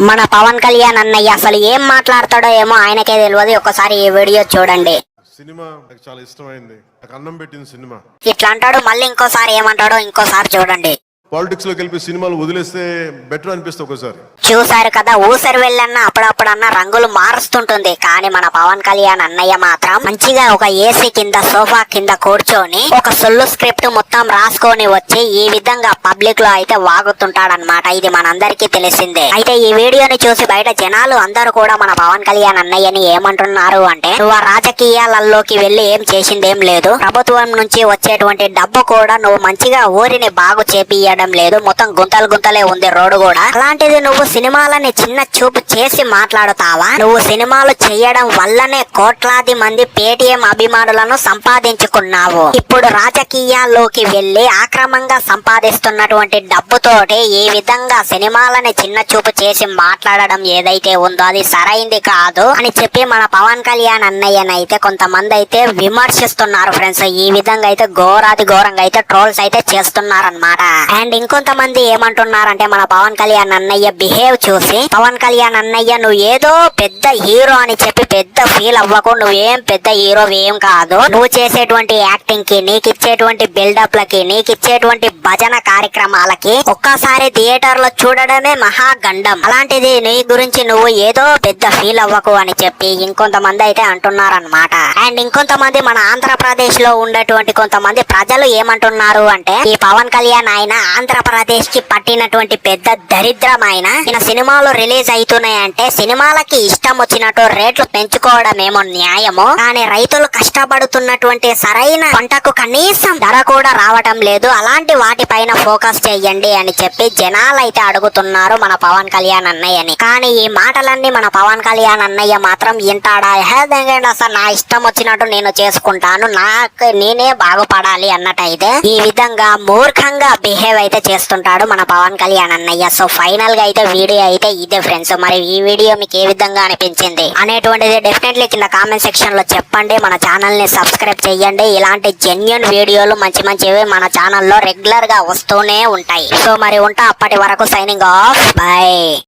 మన పవన్ కళ్యాణ్ అన్నయ్య అసలు ఏం మాట్లాడతాడో ఏమో ఆయనకే తెలియదు. ఒకసారి ఈ వీడియో చూడండి. సినిమా నాకు చాలా ఇష్టమైంది. నాకు అన్నం పెట్టింది సినిమా. ఇట్లా అంటాడు, మళ్ళీ ఇంకోసారి ఏమంటాడో ఇంకోసారి చూడండి. పాలిటిక్స్ లోకి వెళ్ళి సినిమాలు వదిలేస్తే బెటర్ అనిపిస్తుంది ఒకసారి. చూసారు కదా, ఊసరి వెళ్ళన్నా అప్పుడప్పుడన్నా రంగులు మారుస్తుంటుంది. కానీ మన పవన్ కళ్యాణ్ అన్నయ్య మాత్రం మంచిగా ఒక ఏసీ కింద సోఫా కింద కూర్చొని ఒక సొల్లు స్క్రిప్ట్ మొత్తం రాసుకొని వచ్చి ఈ విధంగా పబ్లిక్ లో అయితే వాగుతుంటాడనమాట. ఇది మనందరికీ తెలిసిందే. అయితే ఈ వీడియోని చూసి బయట జనాలు అందరూ కూడా మన పవన్ కళ్యాణ్ అన్నయ్యని ఏమంటున్నారు అంటే, నువ్వు ఆ రాజకీయాలలోకి వెళ్లి ఏం చేసిందేం లేదు, ప్రభుత్వం నుంచి వచ్చేటువంటి డబ్బు కూడా నువ్వు మంచిగా ఊరిని బాగు చేపియడం లేదు, మొత్తం గుంతలు గుంతలే ఉంది రోడ్డు కూడా. అలాంటిది నువ్వు సినిమాలని చిన్న చూపు చేసి మాట్లాడుతావా? నువ్వు సినిమాలు చేయడం వల్లనే కోట్లాది మంది పేటీఎం అభిమానులను సంపాదించుకున్నావు. ఇప్పుడు రాజకీయాల్లోకి వెళ్లి ఆక్రమంగా సంపాదిస్తున్నటువంటి డబ్బుతోటి ఈ విధంగా సినిమాలని చిన్న చూపు చేసి మాట్లాడడం ఏదైతే ఉందో అది సరైంది కాదు అని చెప్పి మన పవన్ కళ్యాణ్ అన్నయ్యనైతే కొంతమంది అయితే విమర్శిస్తున్నారు ఫ్రెండ్స్. ఈ విధంగా అయితే ఘోరాది ఘోరంగా అయితే ట్రోల్స్ అయితే చేస్తున్నారన్నమాట. అండ్ ఇంకొంతమంది ఏమంటున్నారంటే, మన పవన్ కళ్యాణ్ అన్నయ్య బిహేవ్ చూసి, పవన్ కళ్యాణ్ అన్నయ్య నువ్వు ఏదో పెద్ద హీరో అని చెప్పి పెద్ద ఫీల్ అవ్వకు, నువ్వేం పెద్ద హీరో ఏం కాదు, నువ్వు చేసేటువంటి యాక్టింగ్ కి, నీకు ఇచ్చేటువంటి బిల్డప్ లకి, నీకు ఇచ్చేటువంటి భజన కార్యక్రమాలకి ఒక్కసారి థియేటర్ లో చూడడమే మహాగండం. అలాంటిది నీ గురించి నువ్వు ఏదో పెద్ద ఫీల్ అవ్వకు అని చెప్పి ఇంకొంతమంది అయితే అంటున్నారన్నమాట. అండ్ ఇంకొంతమంది మన ఆంధ్రప్రదేశ్ లో ఉండేటువంటి కొంతమంది ప్రజలు ఏమంటున్నారు అంటే, ఈ పవన్ కళ్యాణ్ ఆయన ఆంధ్రప్రదేశ్ కి పట్టినటువంటి పెద్ద దరిద్రం. ఆయన సినిమాలు రిలీజ్ అవుతున్నాయంటే సినిమాలకి ఇష్టం వచ్చినట్టు రేట్లు పెంచుకోవడం ఏమో న్యాయము, కానీ రైతులు కష్టపడుతున్నటువంటి సరైన పంటకు కనీసం ధర కూడా రావటం లేదు. అలాంటి వాటిపైన ఫోకస్ చెయ్యండి అని చెప్పి జనాలు అయితే అడుగుతున్నారు మన పవన్ కళ్యాణ్ అన్నయ్యని. కానీ ఈ మాటలన్నీ మన పవన్ కళ్యాణ్ అన్నయ్య మాత్రం వింటాడా? అసలు నా ఇష్టం వచ్చినట్టు నేను చేసుకుంటాను, నాకు నేనే బాగుపడాలి అన్నట్టయితే ఈ విధంగా మూర్ఖంగా బిహేవ్ అయితే చేస్తుంటాడు మన పవన్ కళ్యాణ్ అన్నయ్య. సో ఫైనల్ గా అయితే వీడియో అయితే ఇదే ఫ్రెండ్స్. మరి ఈ వీడియో మీకు ఏ విధంగా అనిపించింది అనేటువంటిది డెఫినెట్లీ కింద కామెంట్ సెక్షన్ లో చెప్పండి. మన ఛానల్ ని సబ్స్క్రైబ్ చేయండి. ఇలాంటి జెన్యూన్ వీడియోలు మంచి మంచివి మన ఛానల్లో రెగ్యులర్ గా వస్తూనే ఉంటాయి. సో మరి ఉంటా, అప్పటి వరకు సైనింగ్ ఆఫ్, బై.